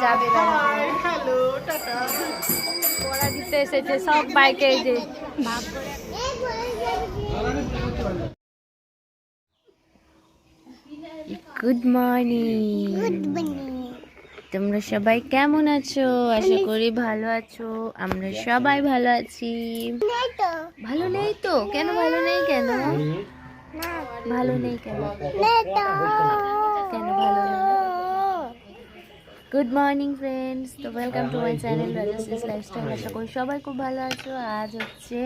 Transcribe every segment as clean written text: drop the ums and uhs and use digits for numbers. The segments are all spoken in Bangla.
যাবে হ্যালো টাটা পড়া দিতে এসেছে সব বাইকে এই যে ভাগ করে। গুড মর্নিং, তোমরা সবাই কেমন আছো? আশা করি ভালো আছো। আমরা সবাই ভালো আছি। ভালো নেই তো? কেন ভালো নেই? কেন ভালো নেই? কেন কেন ভালো নেই? গুড মর্নিং ফ্রেন্ডস, তো welcome to my channel Rajshree's lifestyle. আশা করি সবাই খুব ভালো আছো। আজ হচ্ছে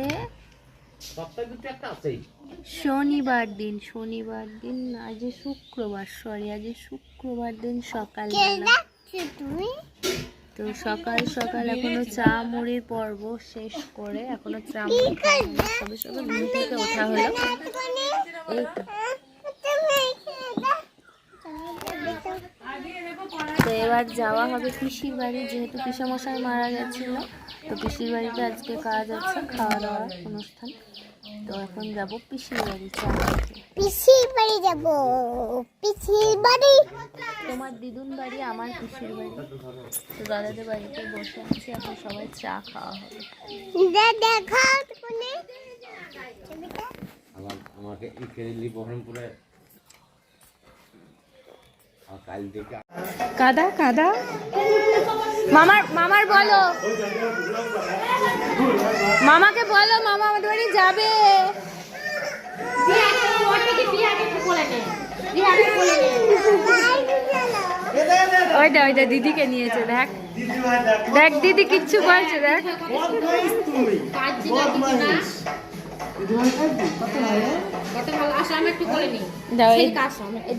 শনিবার দিন, আজ শুক্রবার, শুক্রবার দিন সকালবেলা। তো সকাল সকাল এখনো চা মুড়ির পর্ব শেষ করে এখনো চা মুড়ি সবে সবে ঘুম থেকে ওঠা হলো। এই তো এবার যাওয়া হবে পিসির বাড়ি, যেহেতু পিসামশাই মারা গেছিল। তো পিসির বাড়িতে আজকে কাজ আছে, খাওয়া দাওয়ার অনুষ্ঠান। তো এখন যাব পিসির বাড়ি। পিসির বাড়ি যাব, পিসির বাড়ি। তোমার দিদুন বাড়ি, আমার পিসির বাড়ি। তো দাদাদের বাড়িতে বসে আছি, এখন সবাই চা খাওয়া হবে। দেখাও কোনে আমাকে ইকেলি বহরমপুরে কাল থেকে কাদা কাদা মামার বলো, মামাকে বলো, মামা আমাদের বাড়ি যাবে। ওইটা দিদিকে নিয়েছে, দেখ দেখ দিদি কিচ্ছু বলছে, দেখ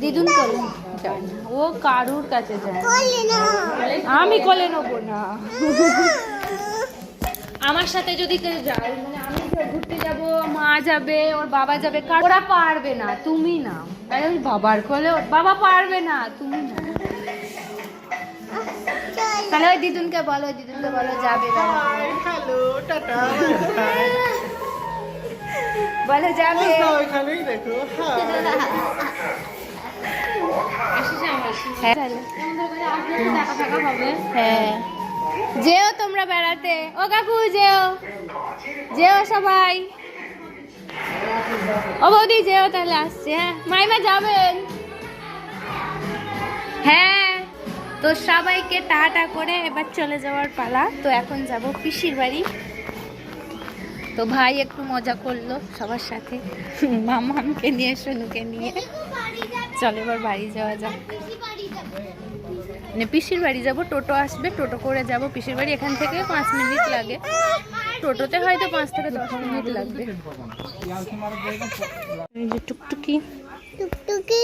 দিদুন করে ও কারুর কাছে যায়, আমি কোলে নেবো না। আমার সাথে যদি কেউ যায়, মানে আমি ঘুরতে যাব, মা যাবে, ওর বাবা যাবে, ওরা পারবে না, তুমি না। তাই ওই বাবার কোলে ওর বাবা পারবে না, তুমি না। তাহলে ওই দিদুনকে বলো যাবে, হ্যালো টাটা বলো যাবে। ওইখানেই দেখো হ্যাঁ, যেও তোমরা বেড়াতে। ও কাকু যেও সবাই। ও বৌদি যেও, তাহলে আসছে। হ্যাঁ মাইমা যাবেন। হ্যাঁ, তো সবাইকে টাটা করে এবার চলে যাওয়ার পালা। তো এখন যাব পিসির বাড়ি। তো ভাই একটু মজা করলো সবার সাথে, মামাকে নিয়ে, সোনুকে নিয়ে। চলো এবার বাড়ি যাওয়া যাক। মানে পিসির বাড়ি যাব, টোটো আসবে, টোটো করে যাব পিসির বাড়ি। এখান থেকে 5 মিনিট লাগে, টোটোতে হয়তো 5 থেকে 10 মিনিট লাগবে। এই যে টুকটুকি টুকটুকি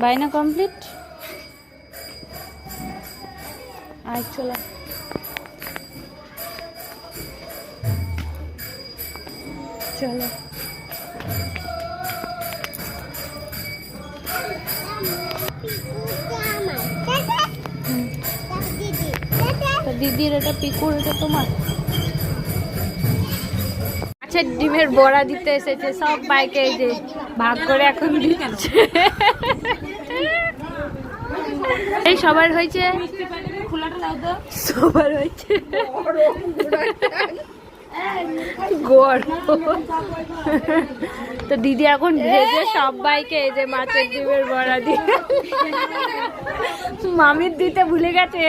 বায়না কমপ্লিট। আয় চলো, চলো। দিদির এটা পিকুর, এটা তোমার। আচ্ছা, ডিমের বড়া দিতে এসেছে সব বাইকে, এই যে ভাগ করে এখন দিচ্ছে। এই সবার হয়েছে, সবার হয়েছে গোড়। তো দিদি এখন ভেজে সব বাইকে এই যে মাছের ডিমের বড়া দিয়ে, মামির দিতে ভুলে গেছে।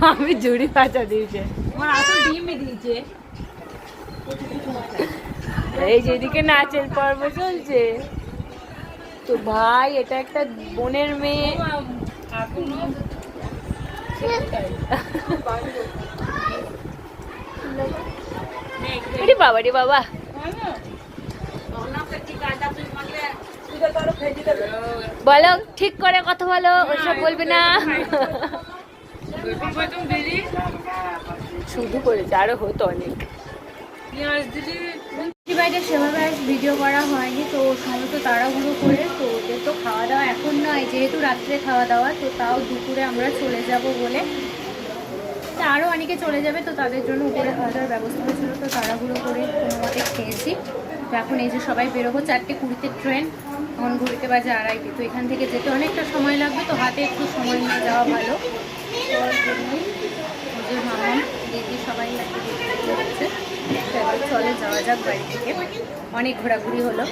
মামি ঝুড়ি পাচা দিয়েছে, ডিমই দিয়েছে। এই যেদিকে নাচের পর্ব চলছে তো ভাই এটা একটা বোনের মেয়ে আরে বাবা রে বাবা বলো ঠিক করে কথা বলো ওসব বলবে না শুধু করেছে আরো হতো অনেক বাইরে সেভাবে আর ভিডিও করা হয়নি তো সমস্ত তাড়াহুড়ো করে তো ওদের তো খাওয়া দাওয়া এখন নয় যেহেতু রাত্রে খাওয়া দাওয়া তো তাও দুপুরে আমরা চলে যাব বলে তা আরও অনেকে চলে যাবে তো তাদের জন্য উপরে খাওয়া দাওয়ার ব্যবস্থা হয়েছিল তো তাড়াহুড়ো করে কোনো মতে খেয়েছি তো এখন এই যে সবাই বেরোবো 4:20 ট্রেন এখন ঘুরতে বাজে 2:30 তো এখান থেকে যেতে অনেকটা সময় লাগবে তো হাতে একটু সময় নিয়ে যাওয়া ভালো তো ওর জন্যই ওদের মামা দিদি সবাই হচ্ছে তো এবার চলে যাওয়া যাক বাড়ি থেকে অনেক ঘোরাঘুরি হলো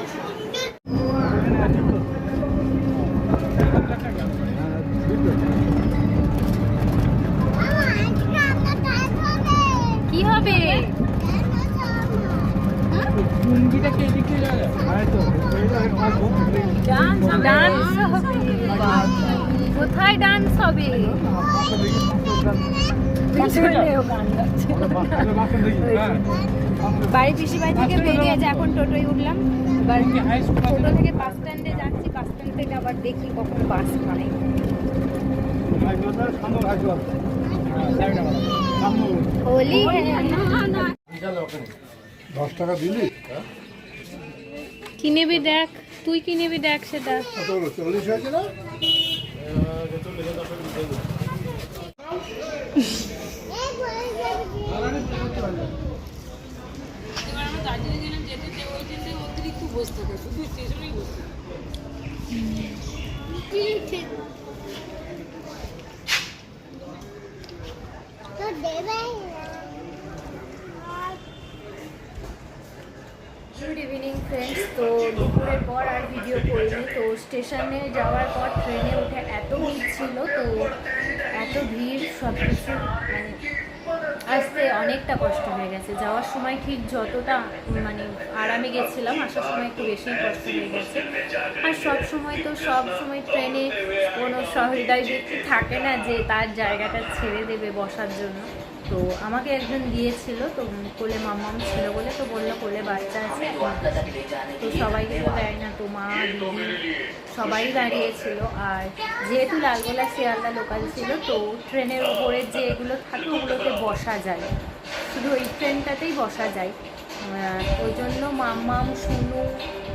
কি হবে ডান্স হবে কোথায় ডান্স হবে বাড়ি পিসি বাড়ি থেকে বেরিয়ে আছে এখন টোটোয় উঠলাম এবার টোটো থেকে বাস স্ট্যান্ডে যাচ্ছি বাস স্ট্যান্ড থেকে আবার দেখি কখন বাস পাই হোলি 10 টাকা দিলি কি নেবি দেখ তুই কি নেবি দেখ সেটা 40 হয়েছে না তো দেবে গুড ইভিনিং ফ্রেন্ডস তো দুপুরের পর আর ভিডিও করিনি তো স্টেশনে যাওয়ার পর ট্রেনে উঠে এত ভিড় ছিল তো এত ভিড় সব কিছু মানে আসতে অনেকটা কষ্ট হয়ে গেছে যাওয়ার সময় ঠিক যতটা মানে আরামে গেছিলাম আসার সময় একটু বেশি কষ্ট হয়ে গেছে আর সব সময় ট্রেনে কোনো সহৃদয় ব্যক্তি থাকে না যে তার জায়গাটা ছেড়ে দেবে বসার জন্য তো আমাকে একজন দিয়েছিল তো কোলে মাম্মাম ছিল বলে তো বললো কোলে বাচ্চা আছে তো সবাইকে তো দেয় না তো মা দিদি সবাই দাঁড়িয়েছিল আর যেহেতু লালগোলা শিয়ালদা লোকাল ছিল তো ট্রেনের উপরে যে এগুলো থাকে ওগুলোতে বসা যায় শুধু ওই ট্রেনটাতেই বসা যায় ওই জন্য মাম্মাম শুনু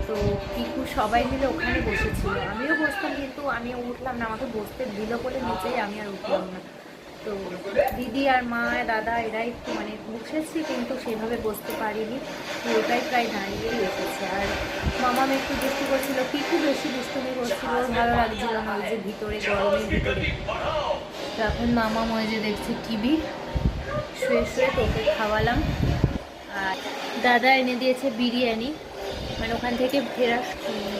তো পিকু সবাই মিলে ওখানে বসেছিল আমিও বসতাম কিন্তু আমিও উঠলাম না আমাকে বসতে দিল বলে নিচেই আমি আর উঠলাম না তো দিদি আর মা দাদা এরা একটু মানে বসেছি কিন্তু সেভাবে বসতে পারিনি তো ওটাই প্রায় দাঁড়িয়েই এসেছে আর মামাম একটু দুষ্টু করছিল পিকু বেশি দুষ্টুমি করছিল ভালো লাগছিল না ওই যে ভিতরে গরমের ভিতরে তো এখন মামাম ওই যে দেখছে টিভি শুয়ে শুয়ে তোকে খাওয়ালাম আর দাদা এনে দিয়েছে বিরিয়ানি মানে ওখান থেকে ফেরা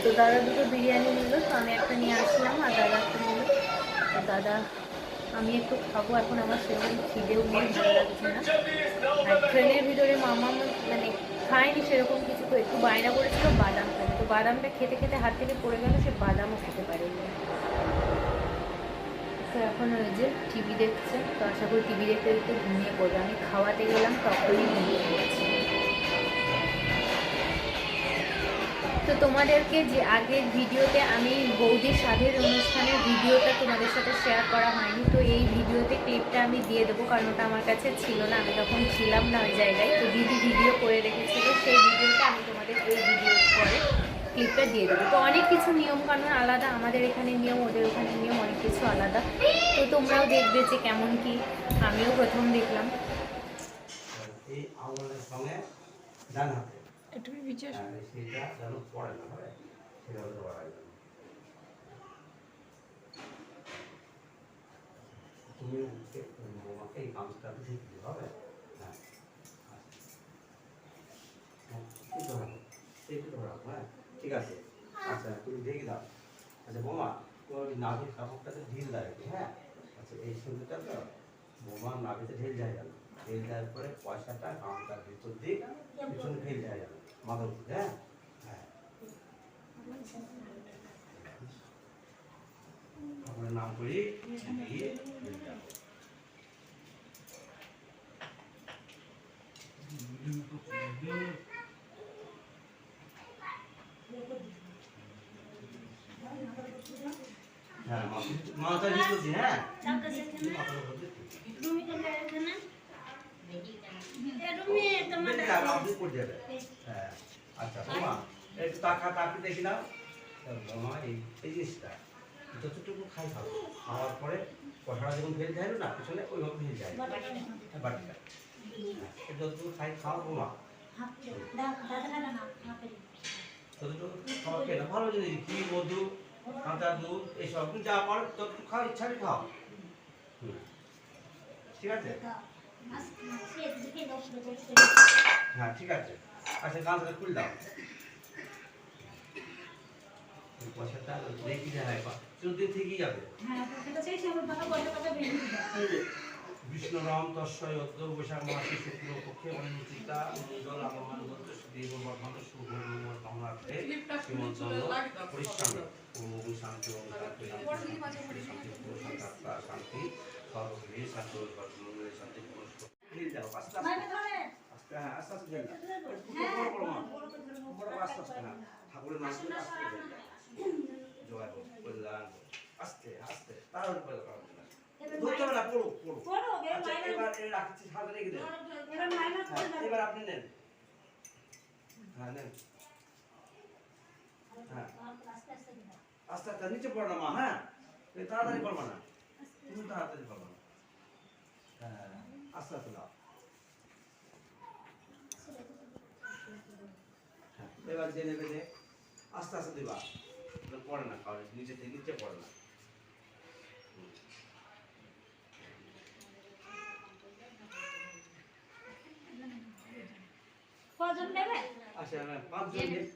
তো দাদা দুটো বিরিয়ানি নিল তো আমি একটা নিয়ে আসলাম আর দাদা একটা নিল তো দাদা আমি একটু খাবো এখন আমার সেরকম খিদেও নেই ভালো লাগছে না আর ট্রেনের ভিতরে মামা মানে খায়নি সেরকম কিছু তো একটু বায়না করেছিল বাদাম খাবে তো বাদামটা খেতে খেতে হাত থেকে পড়ে গেল সে বাদামও খেতে পারেনি তো এখন ওই যে টিভি দেখছে তো আশা করি টিভি দেখতে দেখতে ঘুমিয়ে পড়বে আমি খাওয়াতে গেলাম তখনই ঘুমিয়ে পড়েছি তো তোমাদেরকে যে আগের ভিডিওতে আমি বৌদির স্বাদের অনুষ্ঠানের ভিডিওটা তোমাদের সাথে শেয়ার করা হয়নি তো এই ভিডিওতে ক্লিপটা আমি দিয়ে দেবো কারণ ওটা আমার কাছে ছিল না আমি তখন ছিলাম না ওই জায়গায় তো দিদি ভিডিও করে রেখেছিল সেই ভিডিওটা আমি তোমাদের এই ভিডিও পরে ক্লিপটা দিয়ে দেবো তো অনেক কিছু নিয়মকানুন আলাদা আমাদের এখানে নিয়ম ওদের ওখানে নিয়ম অনেক কিছু আলাদা তো তোমরাও দেখবে যে কেমন কি আমিও প্রথম দেখলাম এই আঙুলের সঙ্গে ডান হাতে একটু বিচে সেটা যেন পড়ে না হয় সেভাবে পড়া যায় তুমি আমাকে এই কাজটা দিতে হবে হ্যাঁ হ্যাঁ ঠিক আছে আচ্ছা তুমি দেখে দাও আচ্ছা বোমা তোমার নাভির কাপড়টাতে ঢিল দেয় হ্যাঁ আচ্ছা এই সুন্দরটা তো বোমার নাভিতে ঢিল যায় জানো ঢিল দেওয়ার পরে পয়সাটা কাউন্টার ভিতর দিয়ে পিছনে ঢিল যায় জানো মাথার উপরে, হ্যাঁ হ্যাঁ ঠাকুরের নাম করি দিয়ে বেরিয়ে যাও। হ্যাঁ মাথা দিয়ে তুলছি, হ্যাঁ মাথার উপর দিয়ে তুলছি। বেরিয়ে যাবে, আপনি পড়ে যাবে। হ্যাঁ আচ্ছা বৌমা একটু তাকি দেখি নাও। বৌমা এই জিনিসটা যতটুকু খাই খাও, খাওয়ার পরে কষাটা যখন ফেল যায় না পিছনে ওইভাবে ফেল যায় বাটিটা, যতটুকু খাই খাও বৌমা, ততটুকু খাওয়া খেয়ে না। ভালো জিনিস ঘি মধু কাঁচা দুধ এইসব তুমি যা পারো ততটুকু খাও, ইচ্ছাই খাও। ঠিক আছে হ্যাঁ ঠিক আছে। আচ্ছা গাছটা খুলে দাও, পয়সাটা দেখি যায় চলতে থেকেই যাবে। বিষ্ণুরাম তস্যয় অদ্য বৈশাখ মাসে শুক্ল পক্ষে অনুচিতা মঙ্গল আগমন গত দেব বর্ধন শুভ মঙ্গল কামনার্থে শ্রীমন্তন্দ পরিশ্রামে ওম শান্তি ওম শান্তি শান্তি শান্তি সর্বভূমি শান্তি সর্বমঙ্গলে শান্তি ফিরে যাও আস্তে আস্তে আস্তে, হ্যাঁ আস্তে আস্তে ফেল আস্তে আস্তে, হ্যাঁ ঠাকুরের নাম করে আস্তে ফেল জয় হোক কল্যাণ আস্তে আস্তে তার উপরে ধরতে হবে না, পড়ো পড়ো। আচ্ছা এবার রাখছি সাথে রেখে দেন। এবার আপনি নেন, হ্যাঁ নেন, হ্যাঁ আস্তে আস্তে নিচে পড়ো না মা, হ্যাঁ তাড়াতাড়ি করবা না, তুমি তাড়াতাড়ি করবা না, হ্যাঁ আস্তে আস্তে দাও। হ্যাঁ এবার যে নেবে যে আস্তে আস্তে দিবা, পড়ে না কারণ নিচে থেকে নিচে পড়ে না। কজন নেবে? আচ্ছা 5 জন